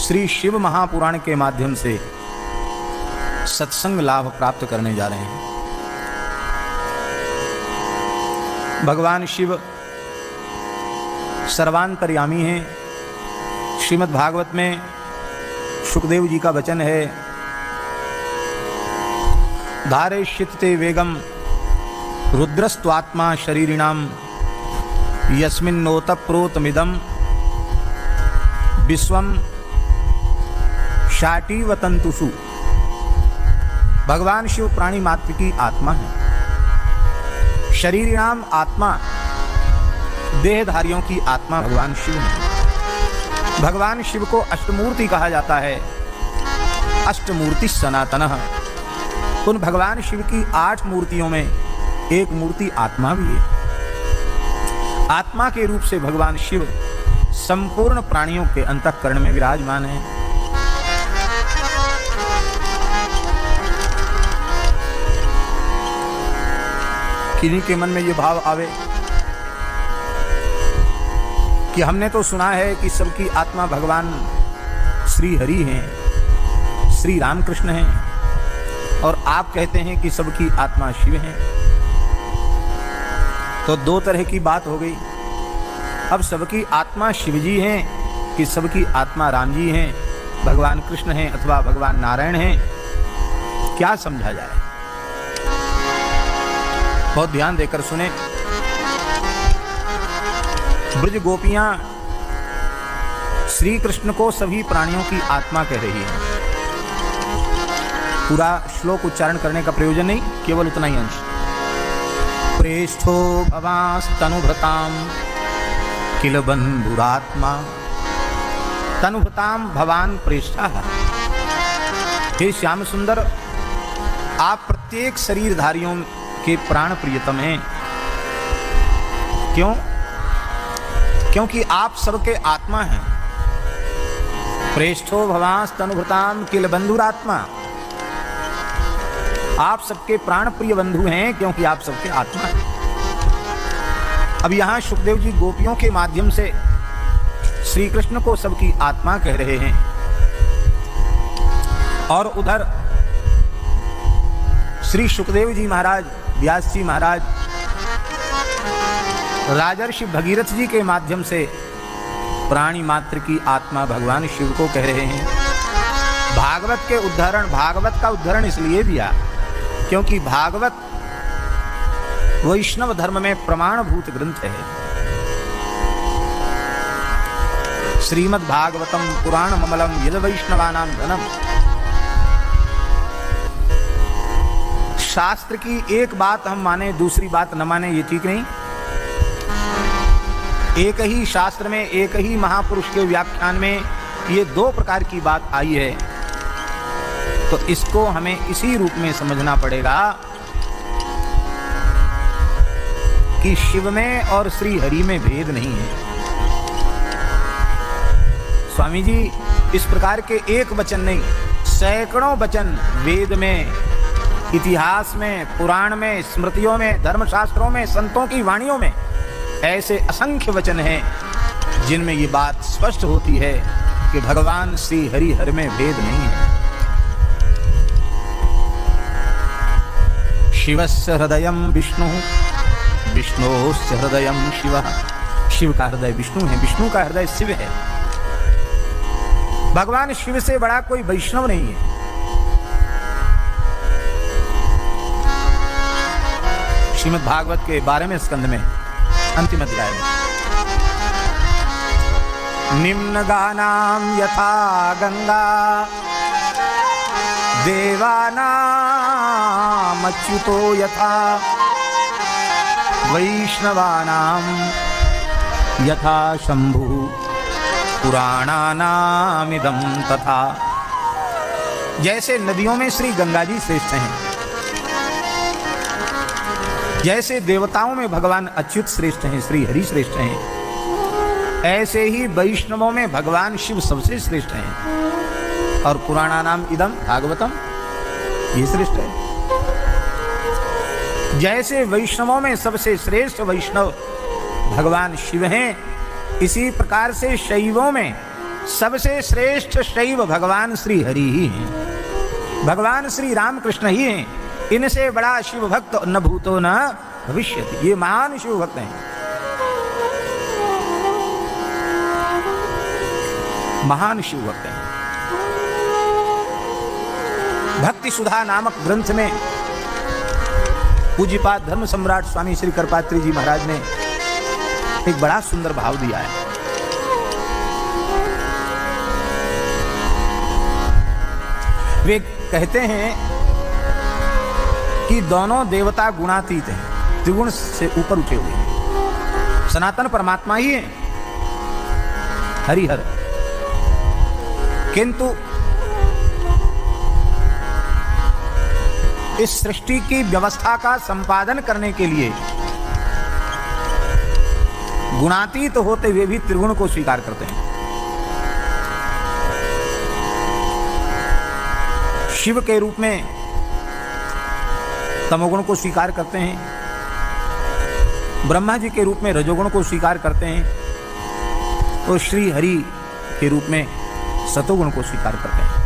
श्री शिव महापुराण के माध्यम से सत्संग लाभ प्राप्त करने जा रहे हैं। भगवान शिव सर्वांतर्यामी हैं। श्रीमद् भागवत में शुकदेव जी का वचन है, धारयिष्यते वेगम रुद्रस्त्वात्मा शरीरिणाम यस्मिन्नोतप्रोतमिदं विश्वम शाटीवतंतुषु। भगवान शिव प्राणी मात्र की आत्मा है। शरीरिणाम आत्मा, देहधारियों की आत्मा भगवान शिव है। भगवान शिव को अष्टमूर्ति कहा जाता है। अष्टमूर्ति सनातनः। उन भगवान शिव की 8 मूर्तियों में एक मूर्ति आत्मा भी है। आत्मा के रूप से भगवान शिव संपूर्ण प्राणियों के अंतःकरण में विराजमान है। किन्हीं के मन में ये भाव आवे कि हमने तो सुना है कि सबकी आत्मा भगवान श्री हरि हैं, श्री रामकृष्ण हैं, और आप कहते हैं कि सबकी आत्मा शिव हैं। तो 2 तरह की बात हो गई। अब सबकी आत्मा शिवजी हैं कि सबकी आत्मा राम जी हैं, भगवान कृष्ण हैं अथवा भगवान नारायण हैं, क्या समझा जाए? बहुत ध्यान देकर सुने। ब्रज गोपियां श्री कृष्ण को सभी प्राणियों की आत्मा कह रही है। पूरा श्लोक उच्चारण करने का प्रयोजन नहीं, केवल उतना ही अंश। प्रेष्ठो भवांस्तनुभृतां किल बंधुरात्मा, तनुभृतां भवान प्रेष्ठः। हे श्याम सुंदर, आप प्रत्येक शरीरधारियों के प्राण प्रियतम हैं। क्यों? क्योंकि आप सबके आत्मा हैं। प्रेष्ठो भवांस्तनुभृतां किल बंधुरात्मा, आप सबके प्राण प्रिय बंधु हैं क्योंकि आप सबके आत्मा हैं। अब यहां सुखदेव जी गोपियों के माध्यम से श्री कृष्ण को सबकी आत्मा कह रहे हैं, और उधर श्री सुखदेव जी महाराज, व्यास जी महाराज राजर्षि भगीरथ जी के माध्यम से प्राणी मात्र की आत्मा भगवान शिव को कह रहे हैं। भागवत के उदाहरण, भागवत का उदाहरण इसलिए दिया क्योंकि भागवत वैष्णव धर्म में प्रमाणभूत ग्रंथ है। श्रीमद् भागवतम पुराण ममलम यद वैष्णवानां धनम। शास्त्र की एक बात हम माने, दूसरी बात न माने, ये ठीक नहीं। एक ही शास्त्र में, एक ही महापुरुष के व्याख्यान में ये 2 प्रकार की बात आई है, तो इसको हमें इसी रूप में समझना पड़ेगा कि शिव में और श्री हरि में भेद नहीं है। स्वामी जी इस प्रकार के एक वचन नहीं, सैकड़ों वचन वेद में, इतिहास में, पुराण में, स्मृतियों में, धर्मशास्त्रों में, संतों की वाणियों में ऐसे असंख्य वचन हैं जिनमें ये बात स्पष्ट होती है कि भगवान श्री हरि हर में भेद नहीं है। शिवस्य हृदयं विष्णु, विष्णोस्य हृदयं शिवः। शिव का हृदय विष्णु है, विष्णु का हृदय शिव है। भगवान शिव से बड़ा कोई वैष्णव नहीं है। श्रीमद् भागवत के 12वें स्कंद में अंतिम अध्याय में निम्न गानाम यथा गंगा देवानाम अच्युतो यथा वैष्णवानाम यथा शंभु पुराणानामिदं तथा। जैसे नदियों में श्री गंगा जी श्रेष्ठ हैं, जैसे देवताओं में भगवान अच्युत श्रेष्ठ हैं, श्री हरि श्रेष्ठ हैं, ऐसे ही वैष्णवों में भगवान शिव सबसे श्रेष्ठ हैं। और पुराणानाम इदम भागवतम, ये श्रेष्ठ है। जैसे वैष्णवों में सबसे श्रेष्ठ वैष्णव भगवान शिव हैं, इसी प्रकार से शैवों में सबसे श्रेष्ठ शैव भगवान श्री हरि ही हैं, भगवान श्री रामकृष्ण ही हैं। इनसे बड़ा शिव भक्त न भूतो न भविष्यति। ये महान शिव भक्त हैं, महान शिव भक्त हैं। भक्ति सुधा नामक ग्रंथ में पूज्यपाद धर्म सम्राट स्वामी श्री करपात्री जी महाराज ने एक बड़ा सुंदर भाव दिया है। वे कहते हैं कि दोनों देवता गुणातीत हैं, त्रिगुण से ऊपर उठे हुए हैं। सनातन परमात्मा ही है, हरिहर, किंतु इस सृष्टि की व्यवस्था का संपादन करने के लिए गुणातीत होते हुए भी त्रिगुण को स्वीकार करते हैं। शिव के रूप में तमोगुण को स्वीकार करते हैं, ब्रह्मा जी के रूप में रजोगुण को स्वीकार करते हैं और श्री हरि के रूप में सतोगुण को स्वीकार करते हैं।